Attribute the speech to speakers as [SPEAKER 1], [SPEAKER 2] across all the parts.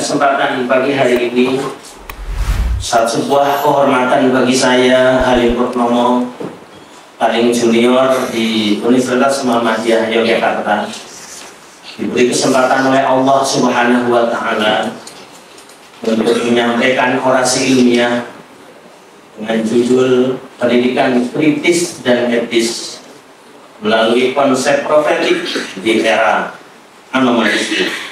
[SPEAKER 1] kesempatan pagi hari ini, sebuah kehormatan bagi saya, Halim Purnomo, paling junior di Universitas Muhammadiyah Yogyakarta, diberi kesempatan oleh Allah Subhanahu wa Ta'ala untuk menyampaikan orasi ilmiah dengan judul Pendidikan Kritis dan Etis melalui konsep profetik di era anomalistik.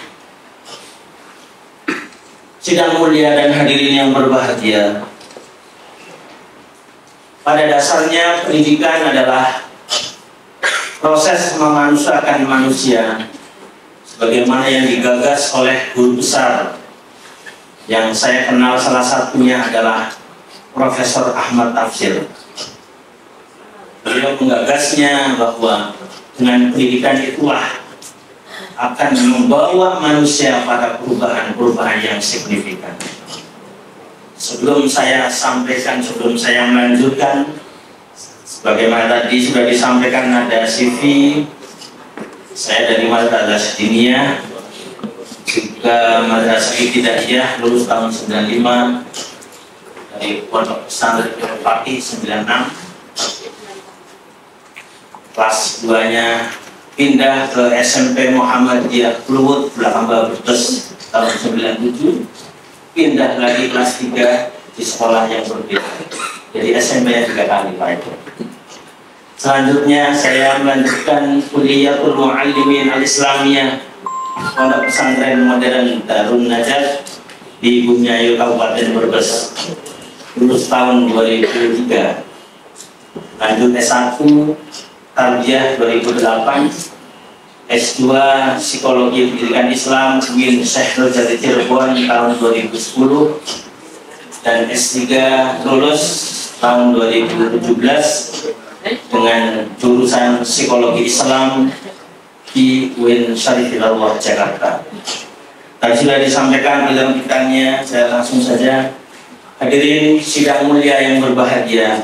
[SPEAKER 1] Sidang mulia dan hadirin yang berbahagia, pada dasarnya pendidikan adalah proses memanusiakan manusia sebagaimana yang digagas oleh guru besar yang saya kenal, salah satunya adalah Profesor Ahmad Tafsir. Beliau menggagasnya bahwa dengan pendidikan itulah akan membawa manusia pada perubahan-perubahan yang signifikan. Sebelum saya melanjutkan, sebagaimana tadi sudah disampaikan, ada CV saya dari Madrasah Diniyah, juga Madrasah Ibtidaiyah, lulus tahun 95, dari Pondok Pesantren Pati 96, kelas 2-nya pindah ke SMP Muhammadiyah Pluwut belakang Babes tahun 97, pindah lagi kelas 3 di sekolah yang berbeda, jadi SMP-nya 3 kali Pak itu. Selanjutnya saya melanjutkan Kuliatul Muallimin Al-Islamiyah Pondok Pesantren Modern Darun Najat di Bumiayu Kabupaten Brebes, lulus tahun 2003. Lanjut S1 Tarbiyah 2008, S2 Psikologi Pendidikan Islam UIN Syekh Nurjati Cirebon tahun 2010, dan S3 lulus tahun 2017 dengan jurusan Psikologi Islam di UIN Syarifillah Jakarta. Tadi sudah disampaikan dalam kitanya, saya langsung saja. Hadirin sidang mulia yang berbahagia,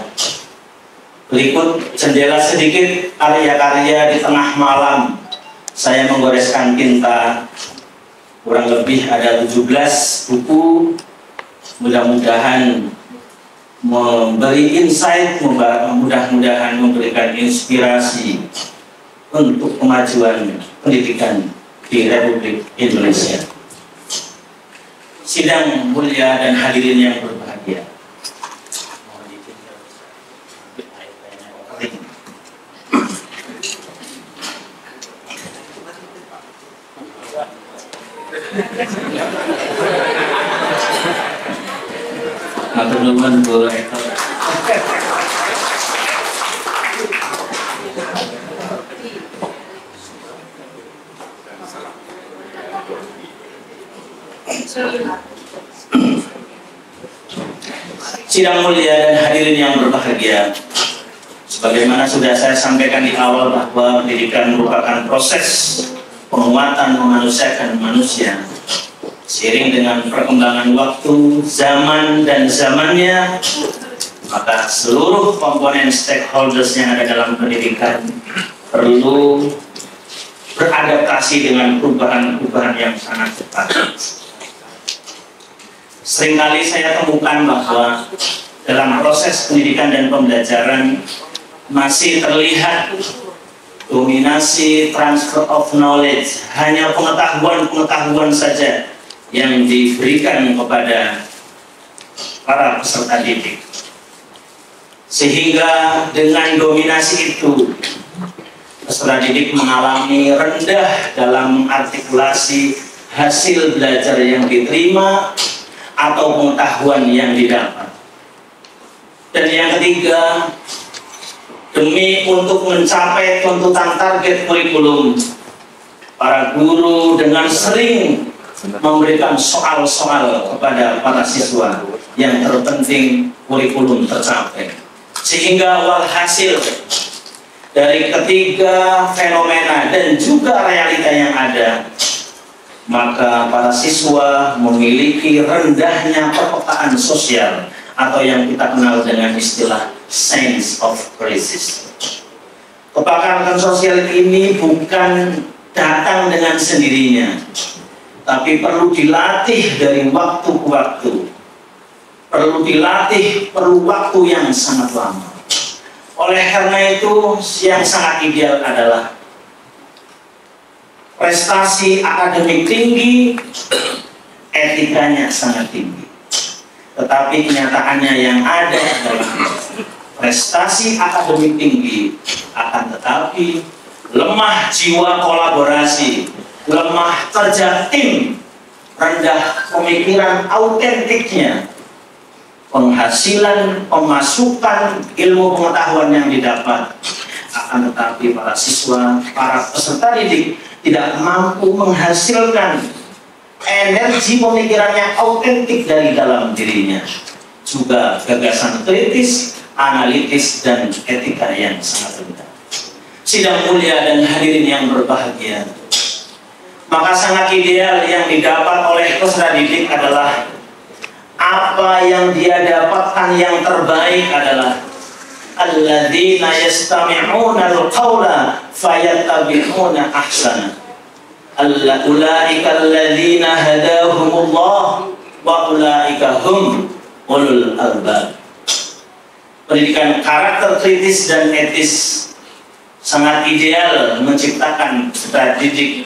[SPEAKER 1] berikut jendela sedikit karya-karya di tengah malam. Saya menggoreskan tinta, kurang lebih ada 17 buku, mudah-mudahan memberi insight, mudah-mudahan memberikan inspirasi untuk kemajuan pendidikan di Republik Indonesia. Sidang mulia dan hadirin yang berbahagia, teman-teman boleh sidang mulia dan hadirin yang berbahagia, sebagaimana sudah saya sampaikan di awal bahwa pendidikan merupakan proses penguatan memanusiakan manusia. Seiring dengan perkembangan waktu, zaman dan zamannya, maka seluruh komponen stakeholders yang ada dalam pendidikan perlu beradaptasi dengan perubahan-perubahan yang sangat cepat. Seringkali saya temukan bahwa dalam proses pendidikan dan pembelajaran masih terlihat dominasi transfer of knowledge, hanya pengetahuan-pengetahuan saja yang diberikan kepada para peserta didik, sehingga dengan dominasi itu peserta didik mengalami rendah dalam artikulasi hasil belajar yang diterima atau pengetahuan yang didapat. Dan yang ketiga, demi untuk mencapai tuntutan target kurikulum, para guru dengan sering memberikan soal-soal kepada para siswa yang terpenting kurikulum tercapai, sehingga walhasil dari ketiga fenomena dan juga realita yang ada, maka para siswa memiliki rendahnya kepekaan sosial atau yang kita kenal dengan istilah sense of crisis. Kepekaan sosial ini bukan datang dengan sendirinya, tapi perlu dilatih dari waktu ke waktu. Perlu dilatih, perlu waktu yang sangat lama. Oleh karena itu, yang sangat ideal adalah prestasi akademik tinggi, etikanya sangat tinggi. Tetapi kenyataannya yang ada adalah prestasi akademik tinggi, akan tetapi lemah jiwa kolaborasi, lemah kerja tim, rendah pemikiran autentiknya, penghasilan, pemasukan, ilmu pengetahuan yang didapat, akan tetapi para siswa, para peserta didik tidak mampu menghasilkan energi pemikiran yang autentik dari dalam dirinya, juga gagasan kritis, analitis, dan etika yang sangat rendah. Sidang mulia dan hadirin yang berbahagia, maka sangat ideal yang didapat oleh peserta didik adalah apa yang dia dapatkan yang terbaik adalah alladzina yastami'una al-qawla fayattabi'una ahsana. Ulaika alladzina hadahumullah wa ulaika hum ulul albab. Pendidikan karakter kritis dan etis sangat ideal menciptakan peserta didik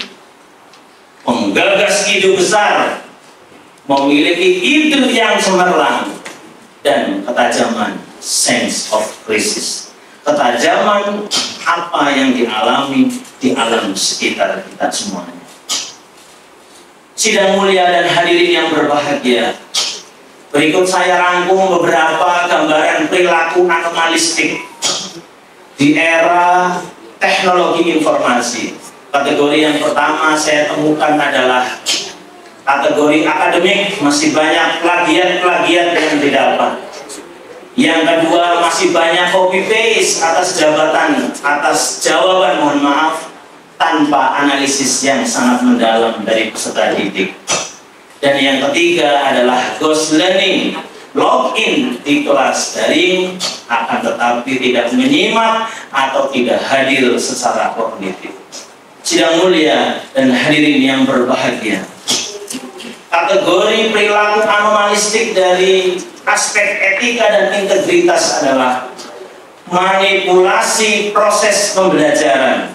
[SPEAKER 1] menggagas ide besar, memiliki ide yang cemerlang, dan ketajaman sense of crisis, ketajaman apa yang dialami di alam sekitar kita semuanya. Sidang mulia dan hadirin yang berbahagia, berikut saya rangkum beberapa gambaran perilaku anomalistik di era teknologi informasi. Kategori yang pertama saya temukan adalah kategori akademik, masih banyak plagiat-plagiat yang didapat. Yang kedua, masih banyak copy paste atas jabatan, atas jawaban, mohon maaf, tanpa analisis yang sangat mendalam dari peserta didik. Dan yang ketiga adalah ghost learning, login di kelas daring, akan tetapi tidak menyimak atau tidak hadir secara kognitif. Sidang mulia dan hadirin yang berbahagia, kategori perilaku anomalistik dari aspek etika dan integritas adalah manipulasi proses pembelajaran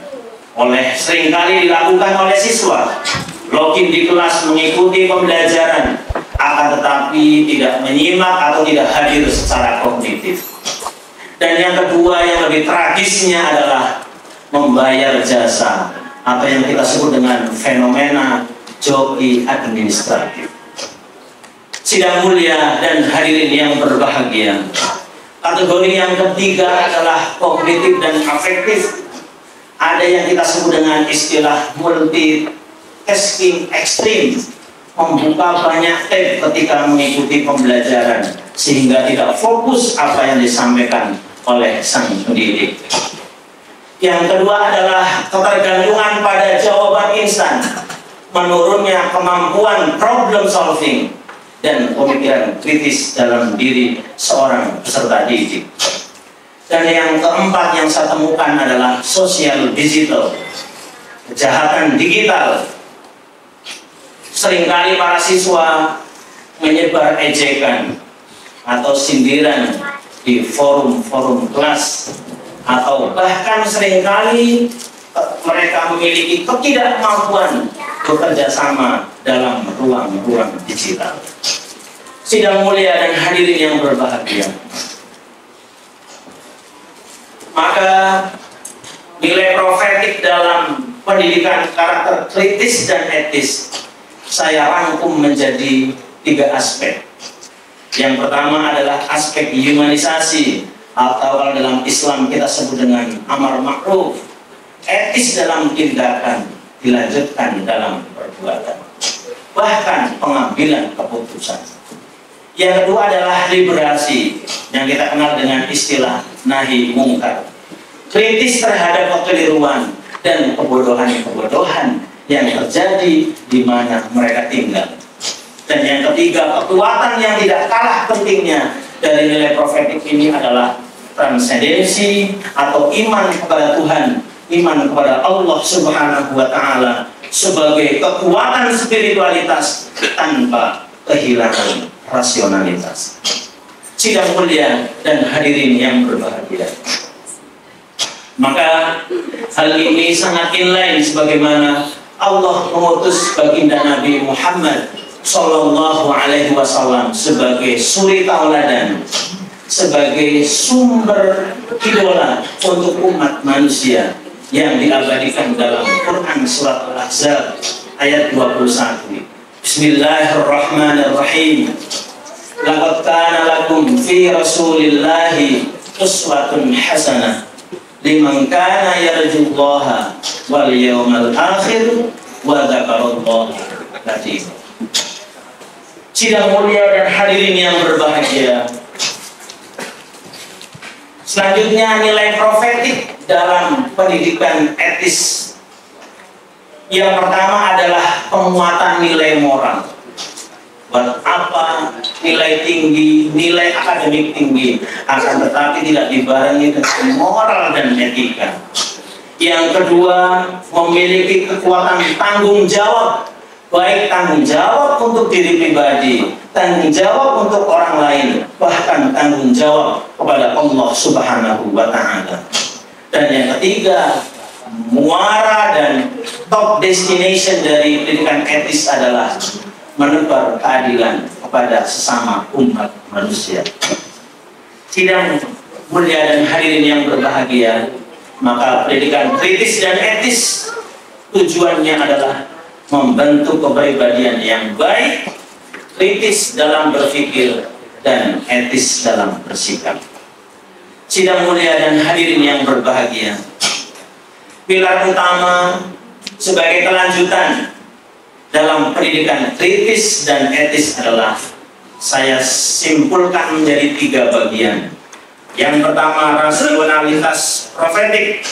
[SPEAKER 1] seringkali dilakukan oleh siswa. Login di kelas mengikuti pembelajaran, akan tetapi tidak menyimak atau tidak hadir secara kognitif. Dan yang kedua yang lebih tragisnya adalah membayar jasa atau yang kita sebut dengan fenomena joki administratif. Sidang mulia dan hadirin yang berbahagia, kategori yang ketiga adalah kognitif dan afektif. Ada yang kita sebut dengan istilah multitasking ekstrim, membuka banyak tab ketika mengikuti pembelajaran sehingga tidak fokus apa yang disampaikan oleh sang pendidik. Yang kedua adalah ketergantungan pada jawaban instan, menurunnya kemampuan problem solving dan pemikiran kritis dalam diri seorang peserta didik. Dan yang keempat yang saya temukan adalah sosial digital, kejahatan digital. Seringkali para siswa menyebar ejekan atau sindiran di forum-forum kelas, atau bahkan seringkali mereka memiliki ketidakmampuan bekerja sama dalam ruang-ruang digital. Sidang mulia dan hadirin yang berbahagia, maka nilai profetik dalam pendidikan karakter kritis dan etis saya rangkum menjadi 3 aspek. Yang pertama adalah aspek humanisasi, atau kalau dalam Islam kita sebut dengan amar ma'ruf, etis dalam tindakan dilanjutkan dalam perbuatan, bahkan pengambilan keputusan. Yang kedua adalah liberasi, yang kita kenal dengan istilah nahi mungkar, kritis terhadap kekeliruan dan kebodohan-kebodohan yang terjadi di mana mereka tinggal. Dan yang ketiga, kekuatan yang tidak kalah pentingnya dari nilai profetik ini adalah transendensi atau iman kepada Tuhan, iman kepada Allah Subhanahu wa Ta'ala, sebagai kekuatan spiritualitas tanpa kehilangan rasionalitas. Sidang mulia dan hadirin yang berbahagia, maka hal ini sangat inline sebagaimana Allah mengutus baginda Nabi Muhammad Sallallahu Alaihi Wasallam sebagai suri tauladan, sebagai sumber idola untuk umat manusia yang diabadikan dalam Quran surat Al-Ahzab ayat 21. Bismillahirrahmanirrahim. Laqad kana lakum fi Rasulillahi uswatun hasanah liman kana yarjullaha wal yawmal akhir wa dzakarallaha katsiran. Sidang mulia dan hadirin yang berbahagia, selanjutnya nilai profetik dalam pendidikan etis. Yang pertama adalah penguatan nilai moral. Buat apa nilai tinggi, nilai akademik tinggi, akan tetapi tidak dibarengi dengan moral dan etika. Yang kedua, memiliki kekuatan tanggung jawab, baik tanggung jawab untuk diri pribadi, tanggung jawab untuk orang lain, bahkan tanggung jawab kepada Allah Subhanahu wa Ta'ala. Dan yang ketiga, muara dan top destination dari pendidikan etis adalah menebar keadilan kepada sesama umat manusia. Sidang mulia dan hadirin yang berbahagia, maka pendidikan kritis dan etis tujuannya adalah membentuk kepribadian yang baik, kritis dalam berpikir, dan etis dalam bersikap. Sidang mulia dan hadirin yang berbahagia, pilar utama sebagai kelanjutan dalam pendidikan kritis dan etis adalah saya simpulkan menjadi 3 bagian. Yang pertama, rasionalitas profetik.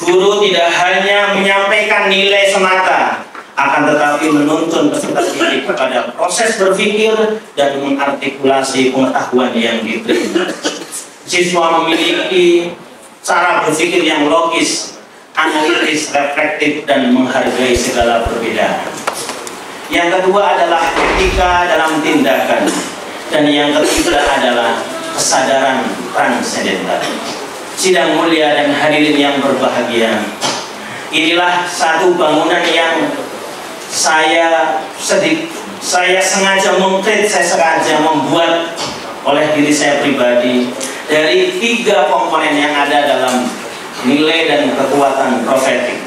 [SPEAKER 1] Guru tidak hanya menyampaikan nilai semata, akan tetapi menuntun peserta didik kepada proses berpikir dan mengartikulasi pengetahuan yang diterima. Siswa memiliki cara berpikir yang logis, analitis, reflektif, dan menghargai segala perbedaan. Yang kedua adalah etika dalam tindakan, dan yang ketiga adalah kesadaran transendental. Sidang mulia dan hadirin yang berbahagia, inilah satu bangunan yang saya sengaja mengkrit, saya sengaja membuat oleh diri saya pribadi dari 3 komponen yang ada dalam nilai dan kekuatan profetik.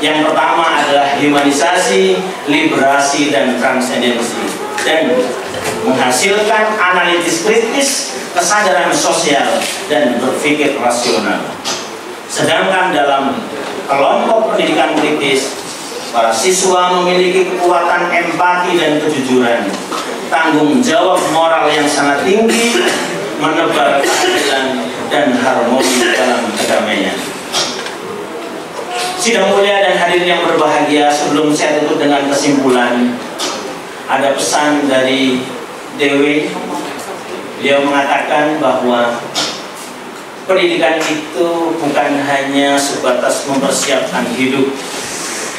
[SPEAKER 1] Yang pertama adalah humanisasi, liberasi, dan transendensi, dan menghasilkan analitis kritis, kesadaran sosial, dan berpikir rasional. Sedangkan dalam kelompok pendidikan kritis, para siswa memiliki kekuatan empati dan kejujuran, tanggung jawab moral yang sangat tinggi, menebar keadilan dan harmoni dalam kedamaian. Sidang mulia dan hadirin yang berbahagia, sebelum saya tutup dengan kesimpulan, ada pesan dari Dewi. Beliau mengatakan bahwa pendidikan itu bukan hanya sebatas mempersiapkan hidup,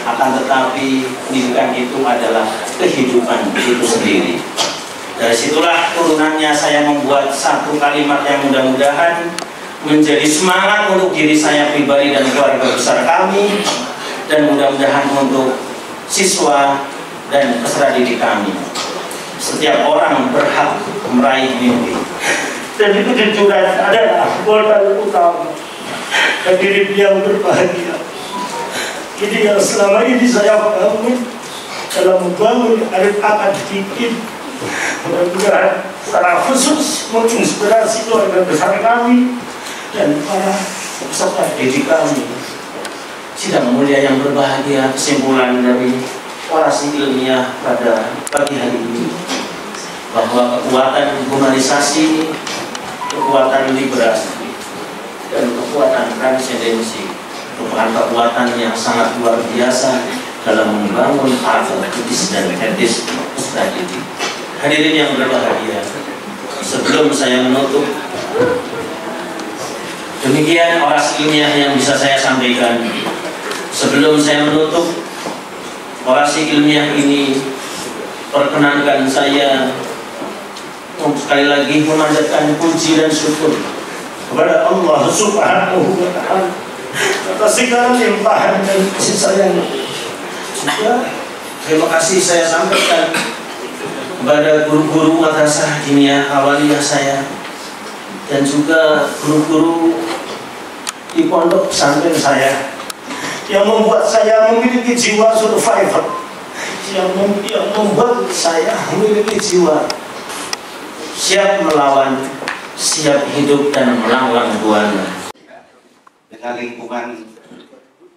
[SPEAKER 1] akan tetapi pendidikan itu adalah kehidupan itu sendiri. Dari situlah turunannya saya membuat satu kalimat yang mudah-mudahan menjadi semangat untuk diri saya pribadi dan keluarga besar kami, dan mudah-mudahan untuk siswa dan peserta didik kami. Setiap orang berhak meraih mimpi, dan itu kejujuran adalah modal utama bagi diri yang berbahagia. Ini yang selama ini saya bangun dalam membangun arif-akad fikih, mudah-mudahan secara khusus menginspirasi keluarga besar kami dan para peserta didik kami. Sidang mulia yang berbahagia, kesimpulan dari orasi ilmiah pada pagi hari ini bahwa kekuatan humanisasi, kekuatan liberasi, dan kekuatan transendensi merupakan kekuatan yang sangat luar biasa dalam membangun akal kritis dan etis peserta didik. Hadirin yang berbahagia, sebelum saya menutup, demikian orasi ilmiah yang bisa saya sampaikan. Sebelum saya menutup, orasi ilmiah ini perkenankan saya sekali lagi memanjatkan puji dan syukur kepada Allah Subhanahu wa Ta'ala atas segala limpahan dan kasih sayang. Juga terima kasih saya sampaikan kepada guru-guru madrasah diniyah awaliyah saya dan juga guru-guru di pondok pesantren saya yang membuat saya memiliki jiwa survivor, yang membuat saya memiliki jiwa siap melawan, siap hidup dan melanglang buana.
[SPEAKER 2] Dengan lingkungan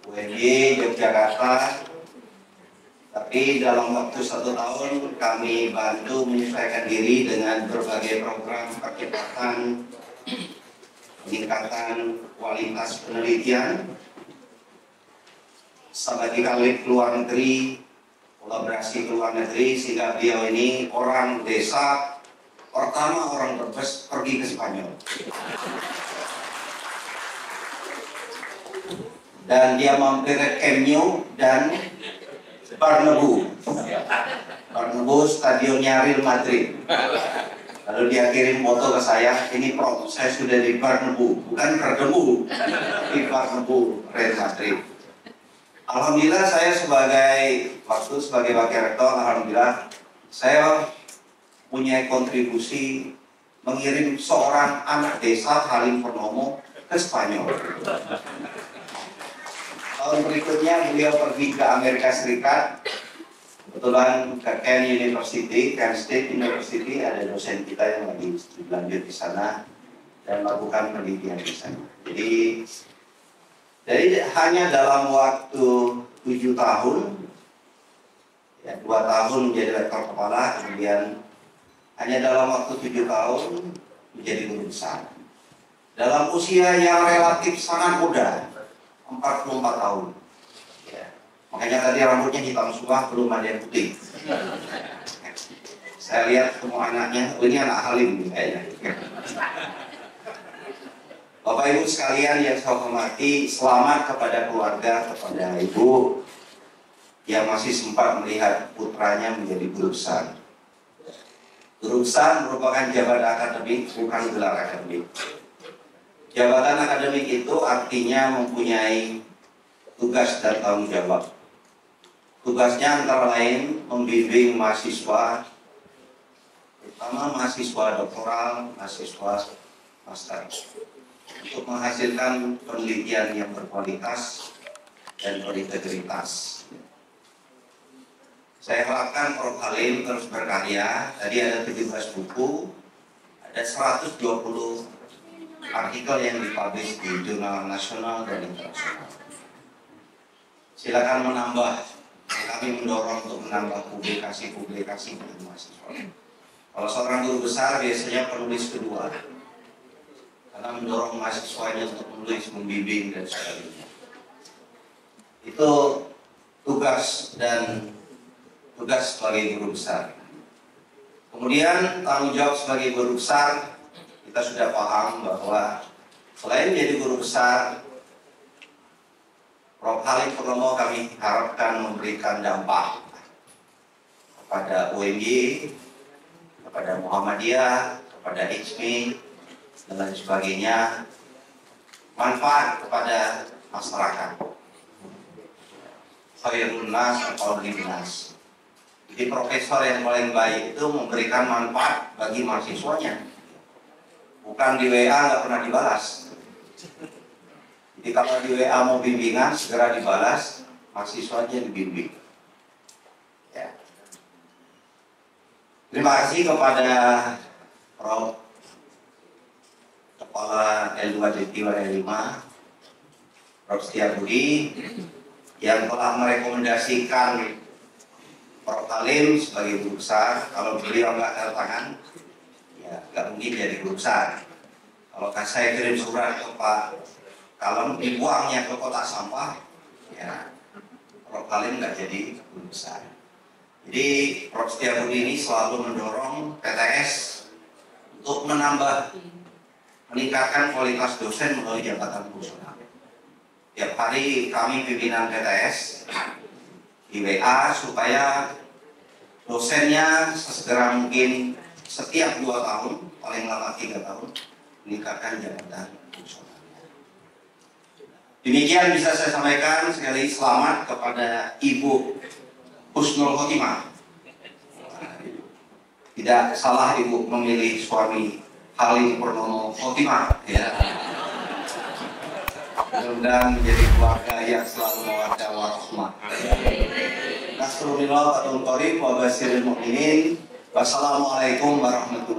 [SPEAKER 2] UNY Yogyakarta, tapi dalam waktu 1 tahun kami bantu menyesuaikan diri dengan berbagai program percepatan peningkatan kualitas penelitian, sabbatical leave ke luar negeri, kolaborasi ke luar negeri, sehingga beliau ini orang desa pertama orang Brebes pergi ke Spanyol. Dan dia mampir ke Camp Nou dan Bernabeu, stadionnya Real Madrid. Lalu dia kirim foto ke saya, ini Prof, saya sudah di Bernabeu, bukan Bernabeu, di Bernabeu, Real Madrid. Alhamdulillah saya sebagai wakil rektor, alhamdulillah saya punya kontribusi mengirim seorang anak desa Halim Purnomo ke Spanyol. Tahun berikutnya beliau pergi ke Amerika Serikat, kebetulan ke Kent State University, ada dosen kita yang lagi lanjut di sana dan melakukan penelitian di sana. Jadi hanya dalam waktu 7 tahun, ya 2 tahun menjadi rektor kepala, kemudian hanya dalam waktu 7 tahun menjadi guru besar. Dalam usia yang relatif sangat muda, 44 tahun. Ya. Makanya tadi rambutnya hitam semua, belum ada yang putih. Saya lihat semua anaknya, ini anak Halim kayaknya. Bapak Ibu sekalian yang saya hormati, selamat kepada keluarga, kepada Ibu yang masih sempat melihat putranya menjadi guru besar. Guru besar merupakan jabatan akademik, bukan gelar akademik. Jabatan akademik itu artinya mempunyai tugas dan tanggung jawab. Tugasnya antara lain membimbing mahasiswa, terutama mahasiswa doktoral, mahasiswa master, untuk menghasilkan penelitian yang berkualitas dan berintegritas. Saya harapkan Prof. Halim terus berkarya. Tadi ada 17 buku, ada 120 artikel yang dipublish di jurnal nasional dan internasional. Silakan menambah. Kami mendorong untuk menambah publikasi-publikasi bagi mahasiswa. Kalau seorang guru besar biasanya penulis kedua, karena mendorong mahasiswanya untuk menulis, membimbing dan sebagainya. Itu tugas sebagai guru besar. Kemudian tanggung jawab sebagai guru besar, kita sudah paham bahwa selain menjadi guru besar, Prof. Halim Purnomo kami harapkan memberikan dampak kepada UNY, kepada Muhammadiyah, kepada HMI, dan lain sebagainya, manfaat kepada masyarakat. Khairun nas atau linnas. Jadi profesor yang paling baik itu memberikan manfaat bagi mahasiswanya. Bukan di WA nggak pernah dibalas. Jadi kalau di WA mau bimbingan segera dibalas, mahasiswanya dibimbing. Ya. Terima kasih kepada Prof. Kepala L2 Jawa 5, Prof. Setiabudi, yang telah merekomendasikan Prof. Halim sebagai guru besar. Kalau beliau nggak tanda tangan, ya nggak mungkin jadi guru besar. Kalau saya kirim surat ke Pak Kalem, dibuangnya ke kotak sampah, ya Prof. Halim nggak jadi guru besar. Jadi Prof. Setiabudi ini selalu mendorong PTS untuk meningkatkan kualitas dosen melalui jabatan fungsional. Tiap hari kami pimpinan PTS di WA supaya dosennya sesegera mungkin setiap 2 tahun, paling lama 3 tahun, meningkatkan jabatan fungsionalnya. Demikian bisa saya sampaikan. Sekali lagi selamat kepada Ibu Husnul Khotimah. Tidak salah Ibu memilih suami Halim Purnomo Khotimah, ya. Mudah-mudahan menjadi keluarga yang selalu mawaddah warahmah. Nasrulillah wa Thoriq wa Basiril Mu'minin. Wassalamualaikum warahmatullahi wabarakatuh.